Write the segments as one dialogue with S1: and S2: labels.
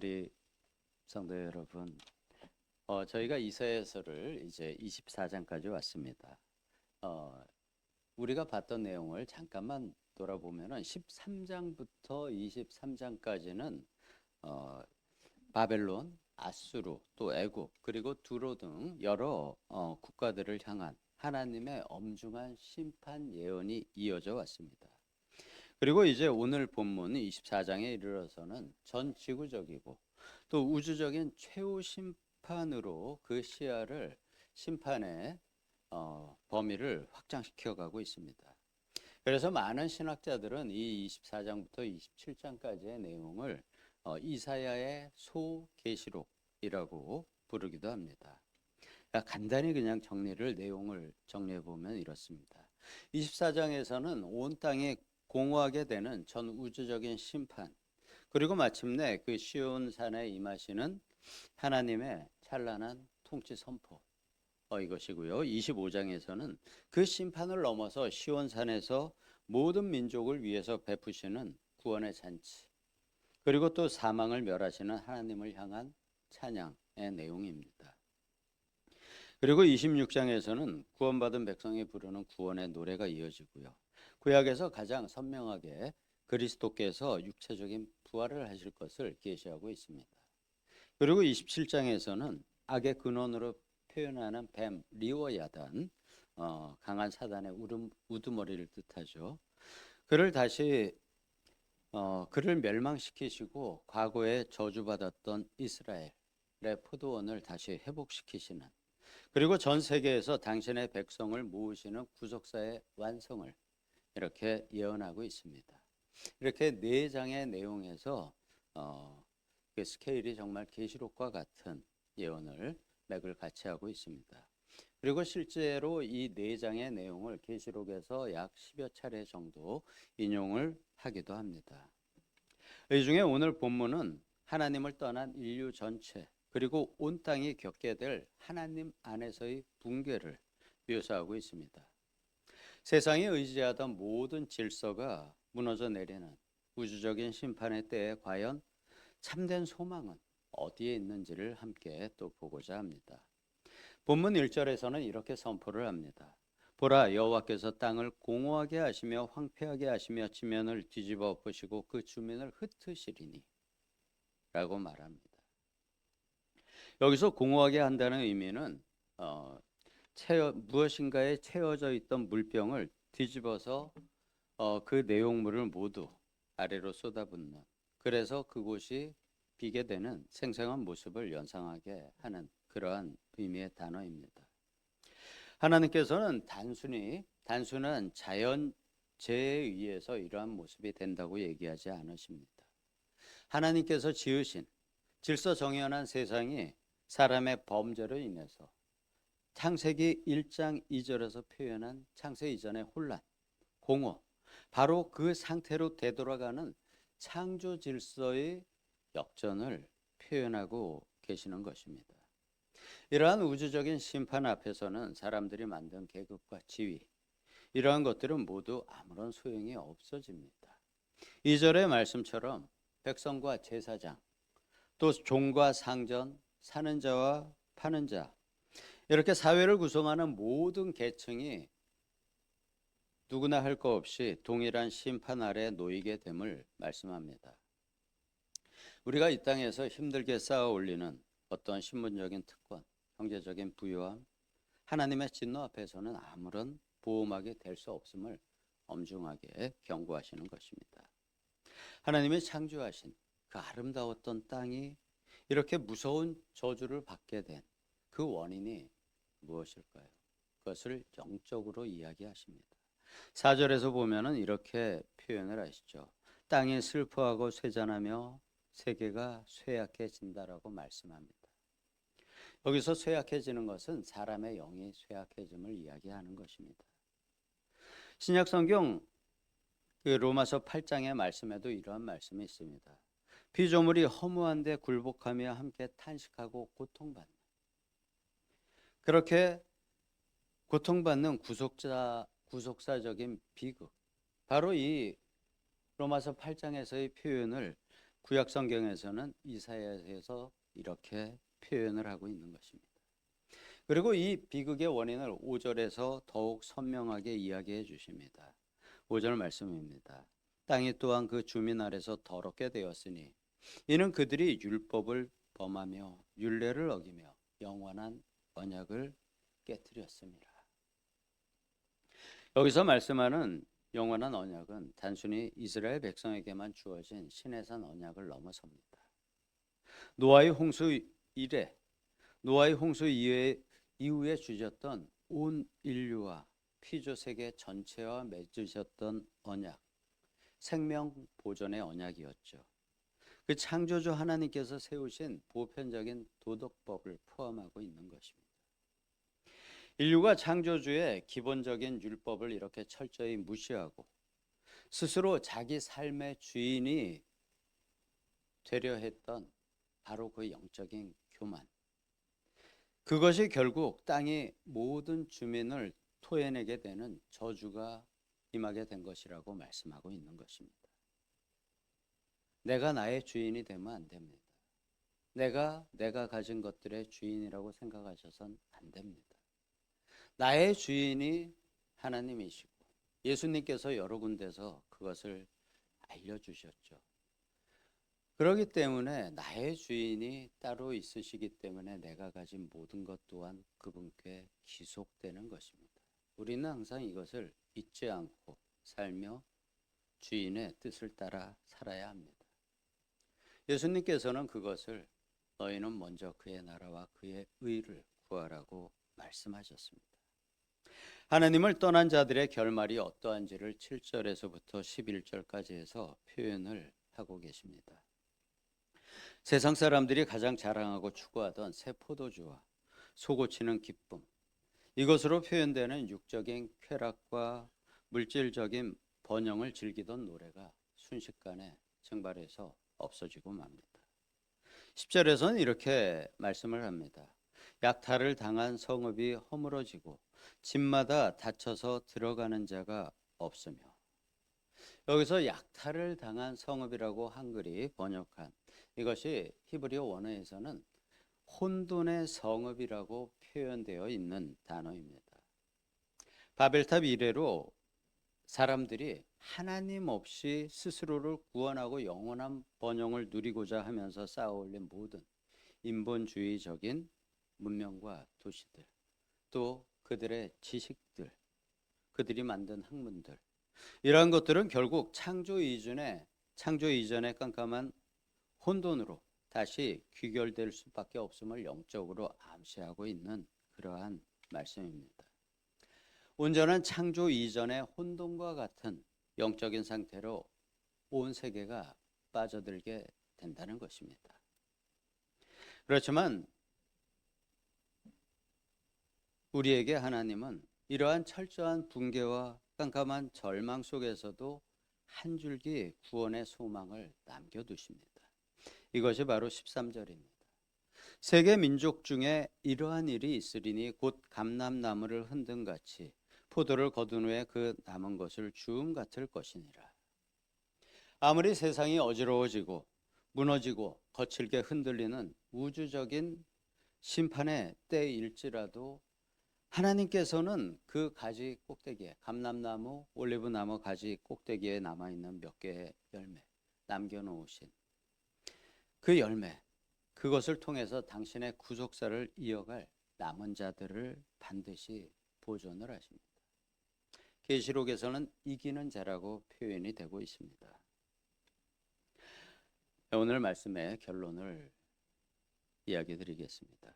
S1: 우리 성도 여러분, 저희가 이사야서를 이제 24장까지 왔습니다. 어, 우리가 봤던 내용을 잠깐만 돌아보면은 13장부터 23장까지는 바벨론, 아수르, 또 애굽, 그리고 두로 등 여러 국가들을 향한 하나님의 엄중한 심판 예언이 이어져 왔습니다. 그리고 이제 오늘 본문 24장에 이르러서는 전 지구적이고 또 우주적인 최후 심판으로 그 시야를 심판의 범위를 확장시켜 가고 있습니다. 그래서 많은 신학자들은 이 24장부터 27장까지의 내용을 이사야의 소계시록이라고 부르기도 합니다. 간단히 그냥 내용을 정리해 보면 이렇습니다. 24장에서는 온 땅에 공허하게 되는 전 우주적인 심판, 그리고 마침내 그 시온산에 임하시는 하나님의 찬란한 통치 선포, 이것이고요. 25장에서는 그 심판을 넘어서 시온산에서 모든 민족을 위해서 베푸시는 구원의 잔치, 그리고 또 사망을 멸하시는 하나님을 향한 찬양의 내용입니다. 그리고 26장에서는 구원받은 백성이 부르는 구원의 노래가 이어지고요. 구약에서 가장 선명하게 그리스도께서 육체적인 부활을 하실 것을 계시하고 있습니다. 그리고 27장에서는 악의 근원으로 표현하는 뱀 리워야단, 강한 사단의 우두머리를 뜻하죠. 그를 멸망시키시고 과거에 저주받았던 이스라엘의 포도원을 다시 회복시키시는, 그리고 전 세계에서 당신의 백성을 모으시는 구속사의 완성을 이렇게 예언하고 있습니다. 이렇게 네 장의 내용에서 그 스케일이 정말 계시록과 같은 예언을 맥을 같이 하고 있습니다. 그리고 실제로 이 네 장의 내용을 계시록에서 약 10여 차례 정도 인용을 하기도 합니다. 이 중에 오늘 본문은 하나님을 떠난 인류 전체, 그리고 온 땅이 겪게 될 하나님 안에서의 붕괴를 묘사하고 있습니다. 세상이 의지하던 모든 질서가 무너져 내리는 우주적인 심판의 때에 과연 참된 소망은 어디에 있는지를 함께 또 보고자 합니다. 본문 1절에서는 이렇게 선포를 합니다. 보라, 여호와께서 땅을 공허하게 하시며 황폐하게 하시며 지면을 뒤집어 엎으시고 그 주민을 흩으시리니 라고 말합니다. 여기서 공허하게 한다는 의미는 무엇인가에 채워져 있던 물병을 뒤집어서 그 내용물을 모두 아래로 쏟아붓는, 그래서 그곳이 비게 되는 생생한 모습을 연상하게 하는 그러한 의미의 단어입니다. 하나님께서는 단순한 자연 재해에 의해서 이러한 모습이 된다고 얘기하지 않으십니다. 하나님께서 지으신 질서 정연한 세상이 사람의 범죄로 인해서 창세기 1장 2절에서 표현한 창세 이전의 혼란, 공허, 바로 그 상태로 되돌아가는 창조 질서의 역전을 표현하고 계시는 것입니다. 이러한 우주적인 심판 앞에서는 사람들이 만든 계급과 지위, 이러한 것들은 모두 아무런 소용이 없어집니다. 2절의 말씀처럼 백성과 제사장, 또 종과 상전, 사는 자와 파는 자, 이렇게 사회를 구성하는 모든 계층이 누구나 할 것 없이 동일한 심판 아래 놓이게 됨을 말씀합니다. 우리가 이 땅에서 힘들게 쌓아 올리는 어떤 신분적인 특권, 경제적인 부유함, 하나님의 진노 앞에서는 아무런 보호막이 될 수 없음을 엄중하게 경고하시는 것입니다. 하나님이 창조하신 그 아름다웠던 땅이 이렇게 무서운 저주를 받게 된 그 원인이 무엇일까요? 그것을 영적으로 이야기하십니다. 4절에서 보면은 이렇게 표현을 하시죠. 땅이 슬퍼하고 쇠잔하며 세계가 쇠약해진다라고 말씀합니다. 여기서 쇠약해지는 것은 사람의 영이 쇠약해짐을 이야기하는 것입니다. 신약 성경 그 로마서 8장의 말씀에도 이러한 말씀이 있습니다. 피조물이 허무한데 굴복하며 함께 탄식하고 고통받는, 그렇게 고통받는 구속사적인 비극, 바로 이 로마서 8장에서의 표현을 구약 성경에서는 이사야에서 이렇게 표현을 하고 있는 것입니다. 그리고 이 비극의 원인을 5절에서 더욱 선명하게 이야기해 주십니다. 5절 말씀입니다. 땅이 또한 그 주민 아래서 더럽게 되었으니 이는 그들이 율법을 범하며 율례를 어기며 영원한 언약을 깨뜨렸습니다. 여기서 말씀하는 영원한 언약은 단순히 이스라엘 백성에게만 주어진 시내산 언약을 넘어섭니다. 노아의 홍수 이래 노아의 홍수 이후에 주셨던 온 인류와 피조 세계 전체와 맺으셨던 언약, 생명 보존의 언약이었죠. 그 창조주 하나님께서 세우신 보편적인 도덕법을 포함하고 있는 것입니다. 인류가 창조주의 기본적인 율법을 이렇게 철저히 무시하고 스스로 자기 삶의 주인이 되려 했던 바로 그 영적인 교만, 그것이 결국 땅의 모든 주민을 토해내게 되는 저주가 임하게 된 것이라고 말씀하고 있는 것입니다. 내가 나의 주인이 되면 안 됩니다. 내가 가진 것들의 주인이라고 생각하셔선 안 됩니다. 나의 주인이 하나님이시고 예수님께서 여러 군데서 그것을 알려주셨죠. 그렇기 때문에 나의 주인이 따로 있으시기 때문에 내가 가진 모든 것 또한 그분께 기속되는 것입니다. 우리는 항상 이것을 잊지 않고 살며 주인의 뜻을 따라 살아야 합니다. 예수님께서는 그것을 너희는 먼저 그의 나라와 그의 의를 구하라고 말씀하셨습니다. 하나님을 떠난 자들의 결말이 어떠한지를 7절에서부터 11절까지 해서 표현을 하고 계십니다. 세상 사람들이 가장 자랑하고 추구하던 새 포도주와 솟구치는 기쁨, 이것으로 표현되는 육적인 쾌락과 물질적인 번영을 즐기던 노래가 순식간에 증발해서 없어지고 맙니다. 10절에서는 이렇게 말씀을 합니다. 약탈을 당한 성읍이 허물어지고 집마다 닫혀서 들어가는 자가 없으며, 여기서 약탈을 당한 성읍이라고 한글이 번역한 이것이 히브리어 원어에서는 혼돈의 성읍이라고 표현되어 있는 단어입니다. 바벨탑 이래로 사람들이 하나님 없이 스스로를 구원하고 영원한 번영을 누리고자 하면서 쌓아올린 모든 인본주의적인 문명과 도시들, 또 그들의 지식들, 그들이 만든 학문들, 이러한 것들은 결국 창조 이전의 깜깜한 혼돈으로 다시 귀결될 수밖에 없음을 영적으로 암시하고 있는 그러한 말씀입니다. 온전한 창조 이전의 혼돈과 같은 영적인 상태로 온 세계가 빠져들게 된다는 것입니다. 그렇지만 우리에게 하나님은 이러한 철저한 붕괴와 깜깜한 절망 속에서도 한 줄기 구원의 소망을 남겨두십니다. 이것이 바로 13절입니다. 세계 민족 중에 이러한 일이 있으리니 곧 감람나무를 흔든 같이 포도를 거둔 후에 그 남은 것을 주음 같을 것이니라. 아무리 세상이 어지러워지고 무너지고 거칠게 흔들리는 우주적인 심판의 때일지라도 하나님께서는 그 가지 꼭대기에, 감람나무, 올리브나무 가지 꼭대기에 남아있는 몇 개의 열매 남겨놓으신 그 열매, 그것을 통해서 당신의 구속사를 이어갈 남은 자들을 반드시 보존을 하십니다. 계시록에서는 이기는 자라고 표현이 되고 있습니다. 오늘 말씀의 결론을 이야기 드리겠습니다.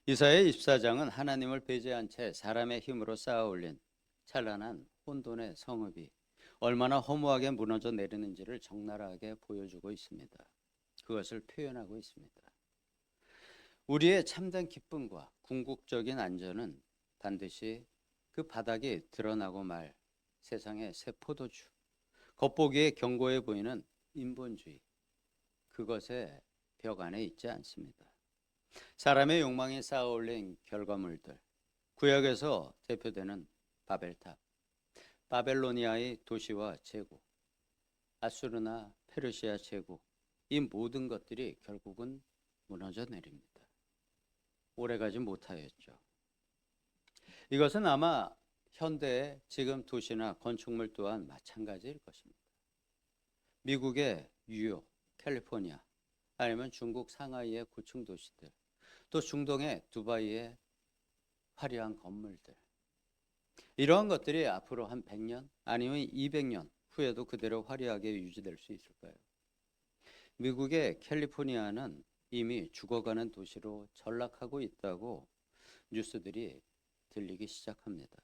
S1: 이사야 24장은 하나님을 배제한 채 사람의 힘으로 쌓아 올린 찬란한 혼돈의 성읍이 얼마나 허무하게 무너져 내리는지를 적나라하게 보여주고 있습니다. 그것을 표현하고 있습니다. 우리의 참된 기쁨과 궁극적인 안전은 반드시 그 바닥이 드러나고 말 세상의 새 포도주, 겉보기에 견고해 보이는 인본주의, 그것의 벽 안에 있지 않습니다. 사람의 욕망이 쌓아올린 결과물들, 구약에서 대표되는 바벨탑, 바벨로니아의 도시와 제국, 아수르나 페르시아 제국, 이 모든 것들이 결국은 무너져 내립니다. 오래가지 못하였죠. 이것은 아마 현대의 지금 도시나 건축물 또한 마찬가지일 것입니다. 미국의 뉴욕, 캘리포니아, 아니면 중국 상하이의 고층 도시들, 또 중동의 두바이의 화려한 건물들, 이러한 것들이 앞으로 한 100년 아니면 200년 후에도 그대로 화려하게 유지될 수 있을까요? 미국의 캘리포니아는 이미 죽어가는 도시로 전락하고 있다고 뉴스들이 들리기 시작합니다.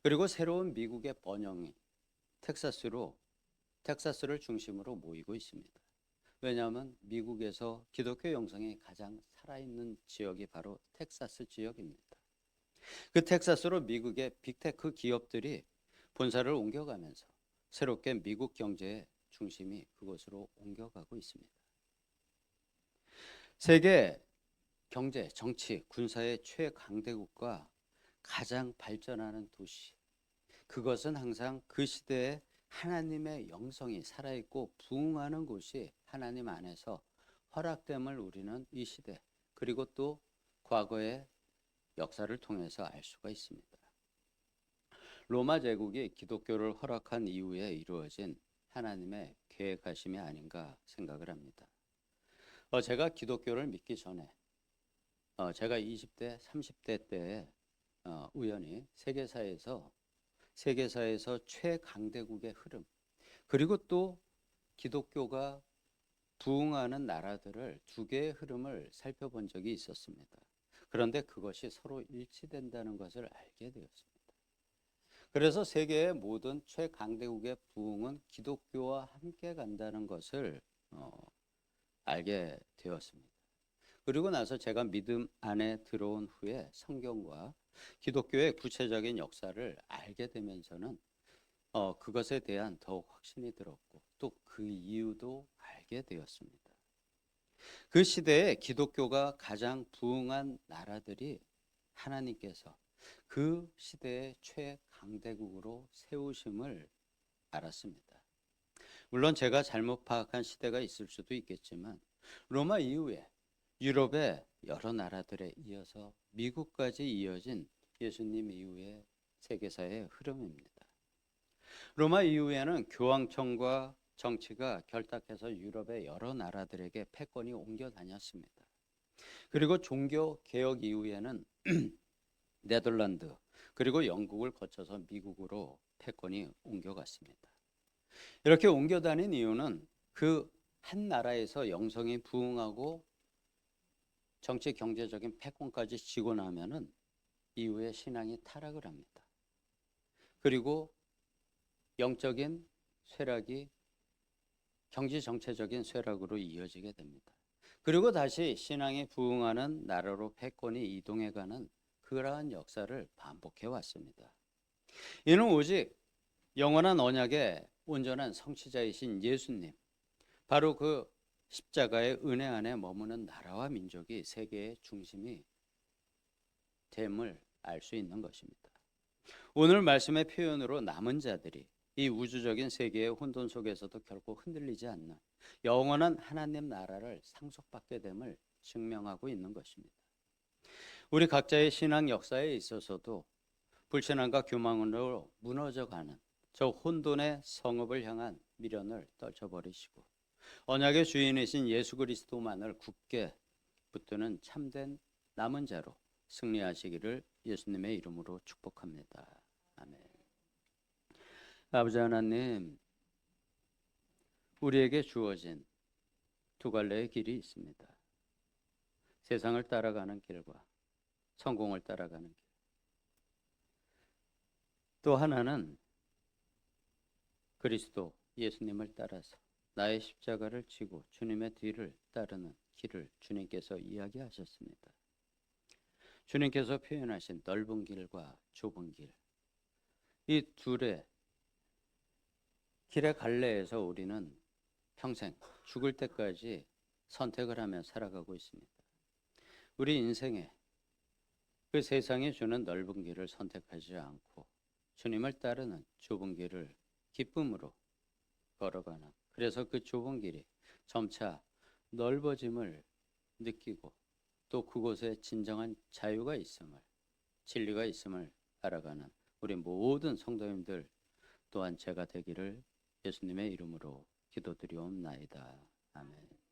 S1: 그리고 새로운 미국의 번영이 텍사스를 중심으로 모이고 있습니다. 왜냐하면 미국에서 기독교 영성이 가장 살아있는 지역이 바로 텍사스 지역입니다. 그 텍사스로 미국의 빅테크 기업들이 본사를 옮겨가면서 새롭게 미국 경제의 중심이 그곳으로 옮겨가고 있습니다. 세계 경제, 정치, 군사의 최강대국과 가장 발전하는 도시, 그것은 항상 그 시대에 하나님의 영성이 살아있고 부흥하는 곳이 하나님 안에서 허락됨을 우리는 이 시대 그리고 또 과거의 역사를 통해서 알 수가 있습니다. 로마 제국이 기독교를 허락한 이후에 이루어진 하나님의 계획하심이 아닌가 생각을 합니다. 제가 기독교를 믿기 전에 제가 20대, 30대 때에 우연히 세계사에서 최강대국의 흐름, 그리고 또 기독교가 부흥하는 나라들을 두 개의 흐름을 살펴본 적이 있었습니다. 그런데 그것이 서로 일치된다는 것을 알게 되었습니다. 그래서 세계의 모든 최강대국의 부흥은 기독교와 함께 간다는 것을 알게 되었습니다. 그리고 나서 제가 믿음 안에 들어온 후에 성경과 기독교의 구체적인 역사를 알게 되면서는 그것에 대한 더욱 확신이 들었고 또 그 이유도 알게 되었습니다. 그 시대에 기독교가 가장 부흥한 나라들이 하나님께서 그 시대의 최강대국으로 세우심을 알았습니다. 물론 제가 잘못 파악한 시대가 있을 수도 있겠지만 로마 이후에 유럽의 여러 나라들에 이어서 미국까지 이어진 예수님 이후의 세계사의 흐름입니다. 로마 이후에는 교황청과 정치가 결탁해서 유럽의 여러 나라들에게 패권이 옮겨 다녔습니다. 그리고 종교 개혁 이후에는 네덜란드 그리고 영국을 거쳐서 미국으로 패권이 옮겨갔습니다. 이렇게 옮겨 다닌 이유는 그 한 나라에서 영성이 부흥하고 정치 경제적인 패권까지 쥐고 나면은 이후에 신앙이 타락을 합니다. 그리고 영적인 쇠락이 경제 정체적인 쇠락으로 이어지게 됩니다. 그리고 다시 신앙이 부흥하는 나라로 패권이 이동해가는 그러한 역사를 반복해 왔습니다. 이는 오직 영원한 언약의 온전한 성취자이신 예수님, 바로 그 십자가의 은혜 안에 머무는 나라와 민족이 세계의 중심이 됨을 알 수 있는 것입니다. 오늘 말씀의 표현으로 남은 자들이 이 우주적인 세계의 혼돈 속에서도 결코 흔들리지 않는 영원한 하나님 나라를 상속받게 됨을 증명하고 있는 것입니다. 우리 각자의 신앙 역사에 있어서도 불신앙과 교만으로 무너져가는 저 혼돈의 성읍을 향한 미련을 떨쳐버리시고 언약의 주인이신 예수 그리스도만을 굳게 붙드는 참된 남은 자로 승리하시기를 예수님의 이름으로 축복합니다. 아멘. 아버지 하나님, 우리에게 주어진 두 갈래의 길이 있습니다. 세상을 따라가는 길과 성공을 따라가는 길. 또 하나는 그리스도 예수님을 따라서 나의 십자가를 지고 주님의 뒤를 따르는 길을 주님께서 이야기하셨습니다. 주님께서 표현하신 넓은 길과 좁은 길, 이 둘의 길의 갈래에서 우리는 평생 죽을 때까지 선택을 하며 살아가고 있습니다. 우리 인생에 그 세상이 주는 넓은 길을 선택하지 않고 주님을 따르는 좁은 길을 기쁨으로 걸어가는, 그래서 그 좁은 길이 점차 넓어짐을 느끼고 또 그곳에 진정한 자유가 있음을, 진리가 있음을 알아가는 우리 모든 성도님들 또한 제가 되기를 예수님의 이름으로 기도드리옵나이다. 아멘.